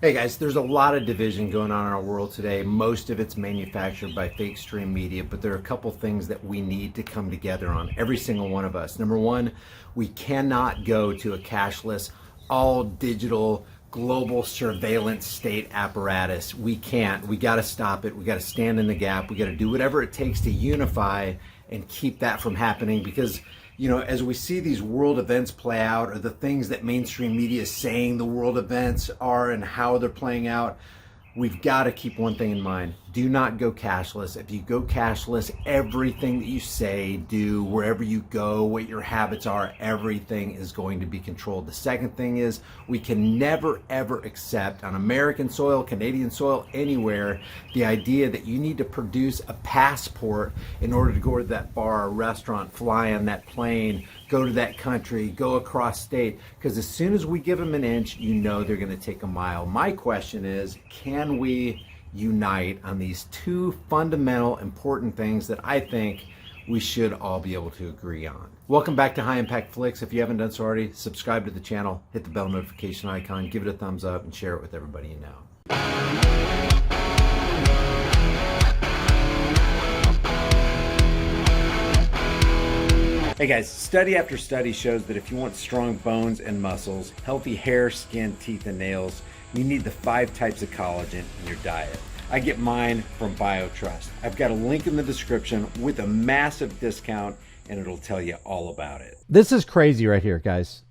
Hey guys, there's a lot of division going on in our world today. Most of it's manufactured by fake stream media, but there are a couple things that we need to come together on, every single one of us. Number one, we cannot go to a cashless, all digital, global surveillance state apparatus. We can't. We got to stop it. We got to stand in the gap. We got to do whatever it takes to unify and keep that from happening because as we see these world events play out, or the things that mainstream media is saying the world events are and how they're playing out, we've got to keep one thing in mind. Do not go cashless. If you go cashless, everything that you say, do, wherever you go, what your habits are, everything is going to be controlled. The second thing is we can never, ever accept on American soil, Canadian soil, anywhere, the idea that you need to produce a passport in order to go to that bar or restaurant, fly on that plane, go to that country, go across state. Because as soon as we give them an inch, they're going to take a mile. My question is, can we unite on these two fundamental important things that I think we should all be able to agree on? Welcome back to High Impact Flicks. If you haven't done so already, subscribe to the channel, hit the bell notification icon, give it a thumbs up, and share it with everybody you know. Hey guys, study after study shows that if you want strong bones and muscles, healthy hair, skin, teeth, and nails, you need the 5 types of collagen in your diet. I get mine from BioTrust. I've got a link in the description with a massive discount, and it'll tell you all about it. This is crazy right here, guys.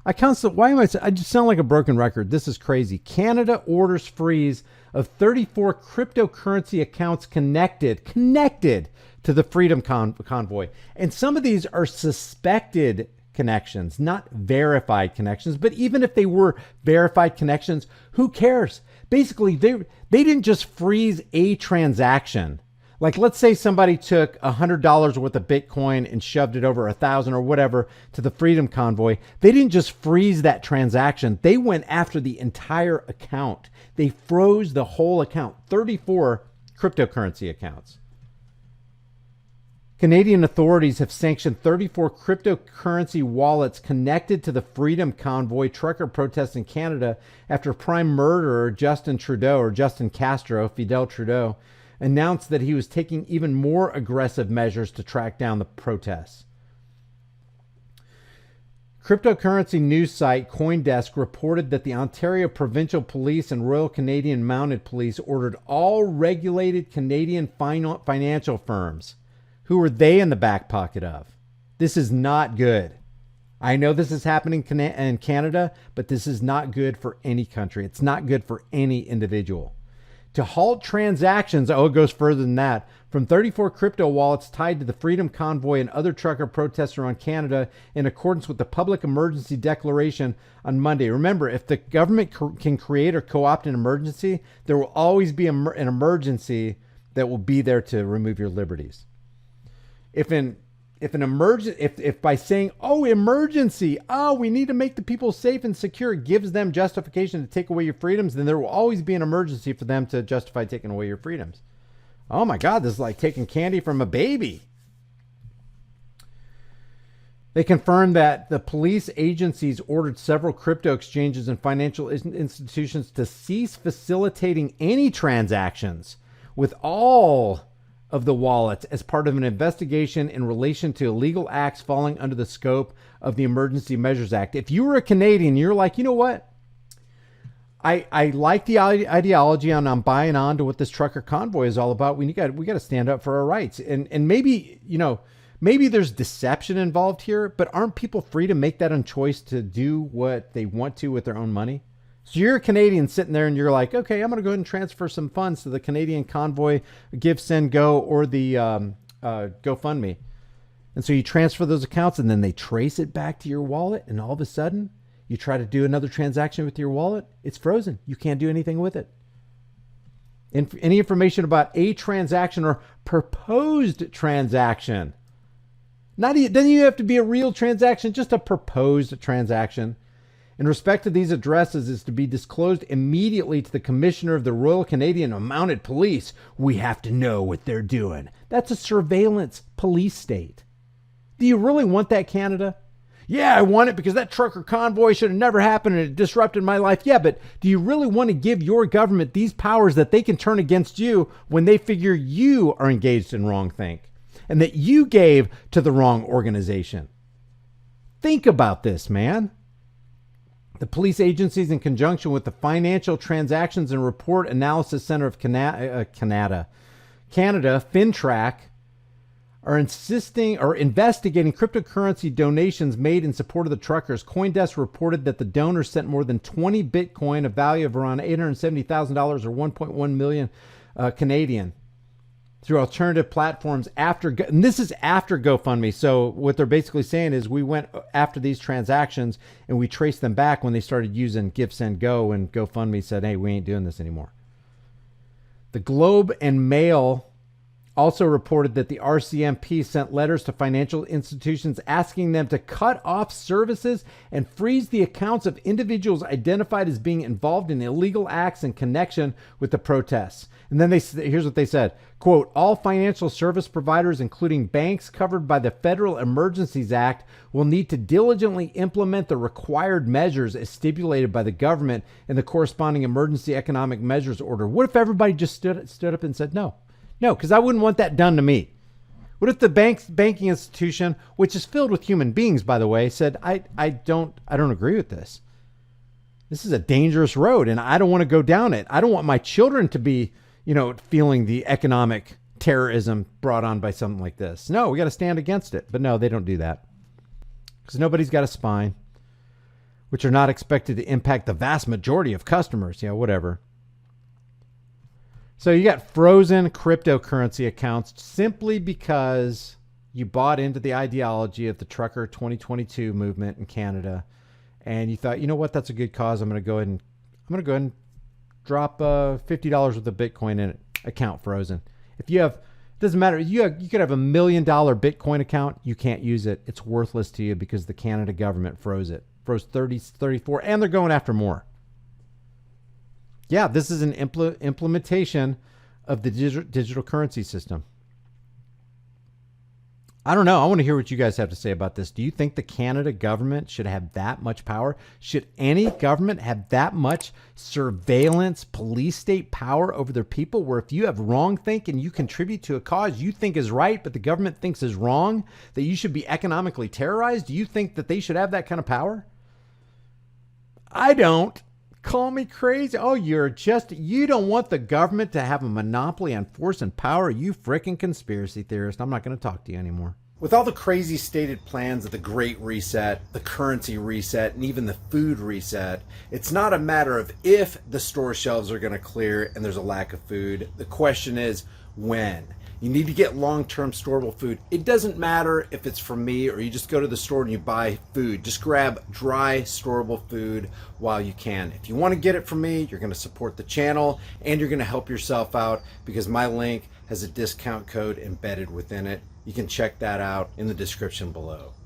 I just sound like a broken record. This is crazy. Canada orders freeze of 34 cryptocurrency accounts connected to the Freedom Convoy. And some of these are suspected connections, not verified connections. But even if they were verified connections, who cares? Basically, they didn't just freeze a transaction. Like, let's say somebody took $100 worth of Bitcoin and shoved it over 1,000 or whatever to the Freedom Convoy. They didn't just freeze that transaction. They went after the entire account. They froze the whole account, 34 cryptocurrency accounts. Canadian authorities have sanctioned 34 cryptocurrency wallets connected to the Freedom Convoy trucker protest in Canada after prime murderer Justin Castro, Fidel Trudeau, announced that he was taking even more aggressive measures to track down the protests. Cryptocurrency news site CoinDesk reported that the Ontario Provincial Police and Royal Canadian Mounted Police ordered all regulated Canadian financial firms. Who are they in the back pocket of? This is not good. I know this is happening in Canada, but this is not good for any country. It's not good for any individual. To halt transactions, it goes further than that, from 34 crypto wallets tied to the Freedom Convoy and other trucker protests around Canada in accordance with the public emergency declaration on Monday. Remember, if the government can create or co-opt an emergency, there will always be an emergency that will be there to remove your liberties. If by saying, emergency, we need to make the people safe and secure, gives them justification to take away your freedoms, then there will always be an emergency for them to justify taking away your freedoms. Oh my God, this is like taking candy from a baby. They confirmed that the police agencies ordered several crypto exchanges and financial institutions to cease facilitating any transactions with all of the wallets as part of an investigation in relation to illegal acts falling under the scope of the Emergency Measures Act. If you were a Canadian, you're like, you know what? I like the ideology, and I'm buying on to what this trucker convoy is all about. We got to stand up for our rights. And maybe, maybe there's deception involved here, but aren't people free to make that own choice to do what they want to with their own money? So you're a Canadian sitting there and you're like, okay, I'm going to go ahead and transfer some funds to the Canadian Convoy, Give, Send, Go, or the GoFundMe. And so you transfer those accounts and then they trace it back to your wallet. And all of a sudden you try to do another transaction with your wallet. It's frozen. You can't do anything with it. Any information about a transaction or proposed transaction. Doesn't even have to be a real transaction, just a proposed transaction. In respect to these addresses is to be disclosed immediately to the Commissioner of the Royal Canadian Mounted Police. We have to know what they're doing. That's a surveillance police state. Do you really want that, Canada? Yeah, I want it because that trucker convoy should have never happened and it disrupted my life. Yeah, but do you really want to give your government these powers that they can turn against you when they figure you are engaged in wrongthink and that you gave to the wrong organization? Think about this, man. The police agencies, in conjunction with the Financial Transactions and Report Analysis Center of Canada, FinTrack, are investigating cryptocurrency donations made in support of the truckers. CoinDesk reported that the donors sent more than 20 Bitcoin, a value of around $870,000 or 1.1 million Canadian, through alternative platforms and this is after GoFundMe. So what they're basically saying is we went after these transactions and we traced them back when they started using GiveSendGo, and GoFundMe said, hey, we ain't doing this anymore. The Globe and Mail also reported that the RCMP sent letters to financial institutions asking them to cut off services and freeze the accounts of individuals identified as being involved in illegal acts in connection with the protests. And then here's what they said, quote, all financial service providers, including banks covered by the Federal Emergencies Act, will need to diligently implement the required measures as stipulated by the government in the corresponding emergency economic measures order. What if everybody just stood up and said no? No, because I wouldn't want that done to me. What if the banking institution, which is filled with human beings, by the way, said, I don't agree with this. This is a dangerous road, and I don't want to go down it. I don't want my children to be, feeling the economic terrorism brought on by something like this. No, we got to stand against it. But no, they don't do that. Because nobody's got a spine, which are not expected to impact the vast majority of customers. Yeah, whatever. So you got frozen cryptocurrency accounts simply because you bought into the ideology of the Trucker 2022 movement in Canada, and you thought, you know what, that's a good cause. I'm going to go ahead and drop $50 worth of Bitcoin in it. Account frozen. If you have, it doesn't matter. You could have $1 million Bitcoin account. You can't use it. It's worthless to you because the Canada government froze it. Froze 30, 34, and they're going after more. Yeah, this is an implementation of the digital currency system. I don't know. I want to hear what you guys have to say about this. Do you think the Canada government should have that much power? Should any government have that much surveillance, police state power over their people, where if you have wrongthink and you contribute to a cause you think is right, but the government thinks is wrong, that you should be economically terrorized? Do you think that they should have that kind of power? I don't. Call me crazy. Oh, you don't want the government to have a monopoly on force and power. You frickin' conspiracy theorist. I'm not going to talk to you anymore. With all the crazy stated plans of the Great Reset, the currency reset, and even the food reset, it's not a matter of if the store shelves are going to clear and there's a lack of food. The question is when. You need to get long-term storable food. It doesn't matter if it's from me or you just go to the store and you buy food. Just grab dry, storable food while you can. If you want to get it from me, you're going to support the channel and you're going to help yourself out because my link has a discount code embedded within it. You can check that out in the description below.